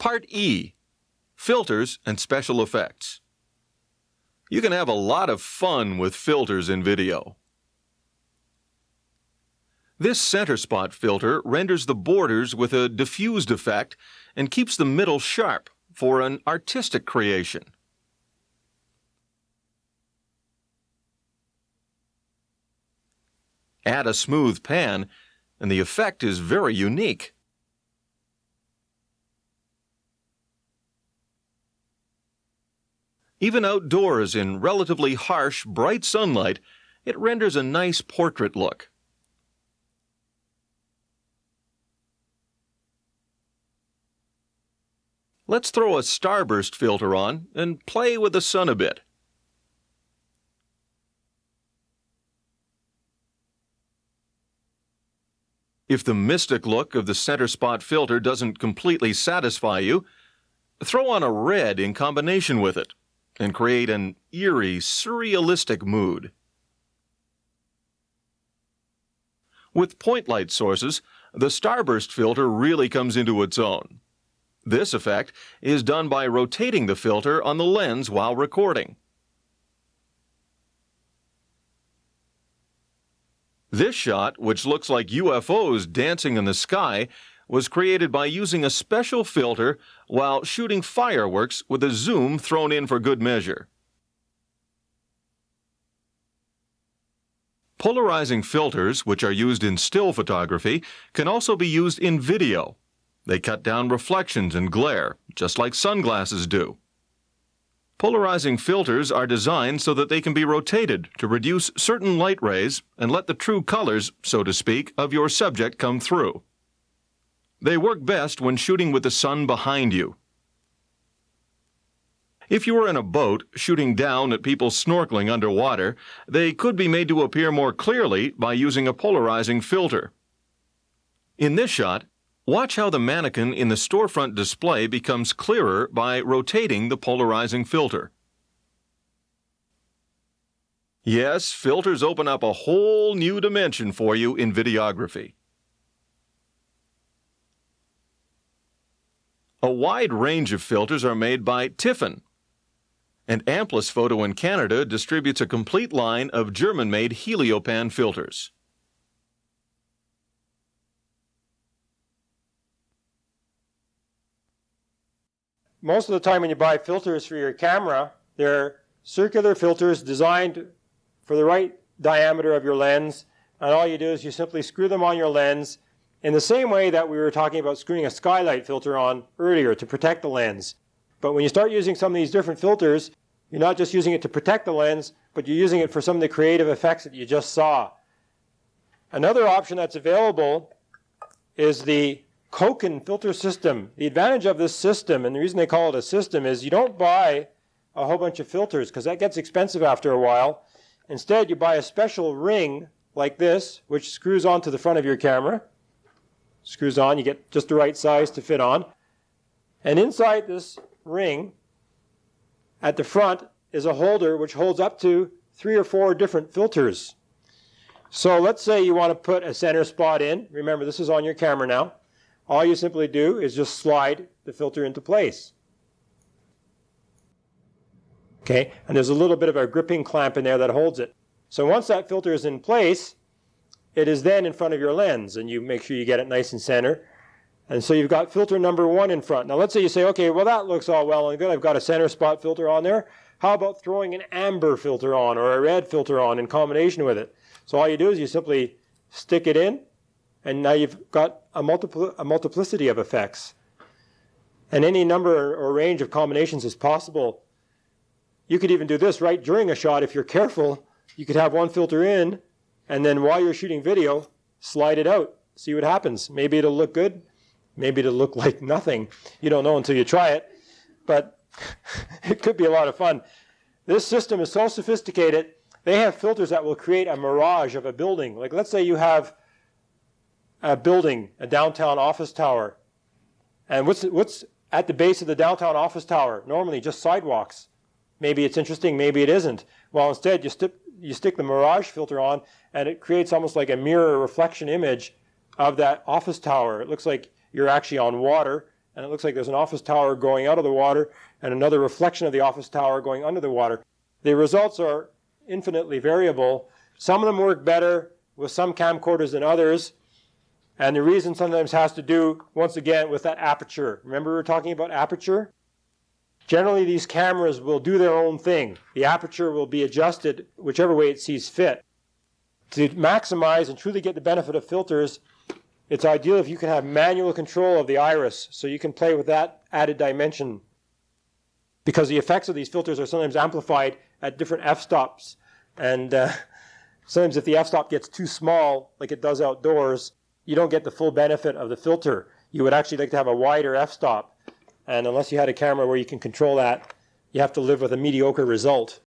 Part E, Filters and Special Effects. You can have a lot of fun with filters in video. This center spot filter renders the borders with a diffused effect and keeps the middle sharp for an artistic creation. Add a smooth pan, and the effect is very unique. Even outdoors in relatively harsh, bright sunlight, it renders a nice portrait look. Let's throw a starburst filter on and play with the sun a bit. If the mystic look of the center spot filter doesn't completely satisfy you, throw on a red in combination with it and create an eerie, surrealistic mood. With point light sources, the starburst filter really comes into its own. This effect is done by rotating the filter on the lens while recording. This shot, which looks like UFOs dancing in the sky, was created by using a special filter while shooting fireworks with a zoom thrown in for good measure. Polarizing filters, which are used in still photography, can also be used in video. They cut down reflections and glare, just like sunglasses do. Polarizing filters are designed so that they can be rotated to reduce certain light rays and let the true colors, so to speak, of your subject come through. They work best when shooting with the sun behind you. If you were in a boat shooting down at people snorkeling underwater, they could be made to appear more clearly by using a polarizing filter. In this shot, watch how the mannequin in the storefront display becomes clearer by rotating the polarizing filter. Yes, filters open up a whole new dimension for you in videography. A wide range of filters are made by Tiffen, and Amplis Photo in Canada distributes a complete line of German-made Heliopan filters. Most of the time when you buy filters for your camera, they're circular filters designed for the right diameter of your lens, and all you do is you simply screw them on your lens in the same way that we were talking about screwing a skylight filter on earlier to protect the lens. But when you start using some of these different filters, you're not just using it to protect the lens, but you're using it for some of the creative effects that you just saw. Another option that's available is the Koken filter system. The advantage of this system, and the reason they call it a system, is you don't buy a whole bunch of filters because that gets expensive after a while. Instead, you buy a special ring like this, which screws onto the front of your camera. Screws on, you get just the right size to fit on. And inside this ring, at the front, is a holder which holds up to 3 or 4 different filters. So let's say you want to put a center spot in. Remember, this is on your camera now. All you simply do is just slide the filter into place. Okay, and there's a little bit of a gripping clamp in there that holds it. So once that filter is in place, it is then in front of your lens, and you make sure you get it nice and center. And so you've got filter number 1 in front. Now let's say you say, okay, well that looks all well and good. I've got a center spot filter on there. How about throwing an amber filter on or a red filter on in combination with it? So all you do is you simply stick it in, and now you've got a multiplicity of effects. And any number or range of combinations is possible. You could even do this right during a shot if you're careful. You could have one filter in, and then while you're shooting video, slide it out. See what happens. Maybe it'll look good. Maybe it'll look like nothing. You don't know until you try it. But it could be a lot of fun. This system is so sophisticated, they have filters that will create a mirage of a building. Like let's say you have a building, a downtown office tower. And what's at the base of the downtown office tower? Normally just sidewalks. Maybe it's interesting, maybe it isn't. Well, instead you stick the mirage filter on, and it creates almost like a mirror reflection image of that office tower. It looks like you're actually on water, and it looks like there's an office tower going out of the water and another reflection of the office tower going under the water. The results are infinitely variable. Some of them work better with some camcorders than others, and the reason sometimes has to do, once again, with that aperture. Remember we were talking about aperture? Generally, these cameras will do their own thing. The aperture will be adjusted whichever way it sees fit. To maximize and truly get the benefit of filters, it's ideal if you can have manual control of the iris, so you can play with that added dimension, because the effects of these filters are sometimes amplified at different f-stops. And sometimes if the f-stop gets too small, like it does outdoors, you don't get the full benefit of the filter. You would actually like to have a wider f-stop. And unless you had a camera where you can control that, you have to live with a mediocre result.